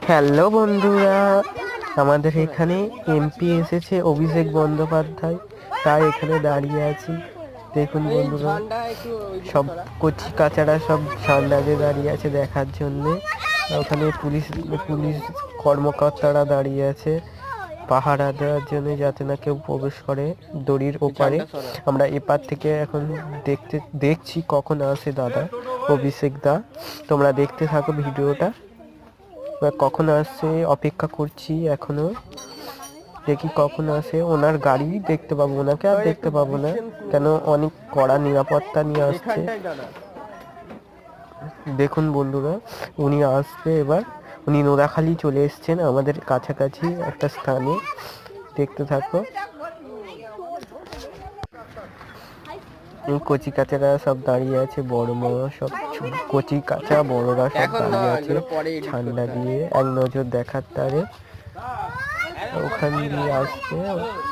Hello বন্ধুরা, আমাদের এখানে এমপি এসেছে অভিষেক বন্দ্যোপাধ্যায়, তাই এখানে দাঁড়িয়ে আছি। দেখুন বন্ধুরা, সব কচি কাচারা সব ঝান্ডাতে দাঁড়িয়ে আছে দেখার জন্যে। ওখানে পুলিশ পুলিশ কর্মকর্তারা দাঁড়িয়ে আছে পাহারা দেওয়ার জন্য, যাতে না কেউ প্রবেশ করে দড়ির ওপারে। আমরা এপার থেকে এখন দেখছি কখন আসে দাদা অভিষেক দা। তোমরা দেখতে থাকো ভিডিওটা, কখন আসছে অপেক্ষা করছি এখনো। দেখি কখন আসে। ওনার গাড়ি দেখতে পাবো, ওনাকে আর দেখতে পাবো না, কেন অনেক কড়া নিরাপত্তা নিয়ে আসছে। দেখুন বন্ধুরা, উনি আসবে এবার। উনি নোদাখালী চলে এসছেন, আমাদের কাছাকাছি একটা স্থানে। দেখতে থাকো। কচি কাচারা সব দাঁড়িয়ে আছে, বড় বড় সব কচি কাঁচা বড়রা সব দাঁড়িয়ে আছে ঠান্ডা দিয়ে এক নজর দেখার তারে। ওখান দিয়ে আসছে,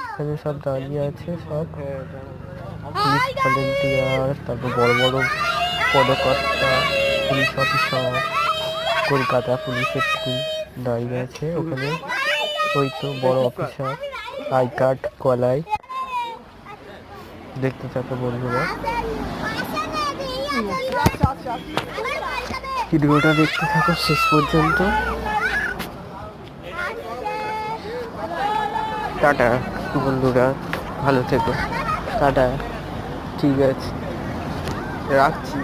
ওখানে সব দাঁড়িয়ে আছে সব পুলিশ ভলেন্টিয়ার, তারপর বড় বড় পদকর্তা, পুলিশ অফিসার, কলকাতা পুলিশের দাঁড়িয়ে আছে ওখানে। ওই তো বড় অফিসার, আই কার্ড গলায়। দেখতে থাকো বন্ধুরা, ভিডিওটা দেখতে থাকো শেষ পর্যন্ত। টাটা বন্ধুরা, ভালো থেকো। টাটা, ঠিক আছে, রাখছি।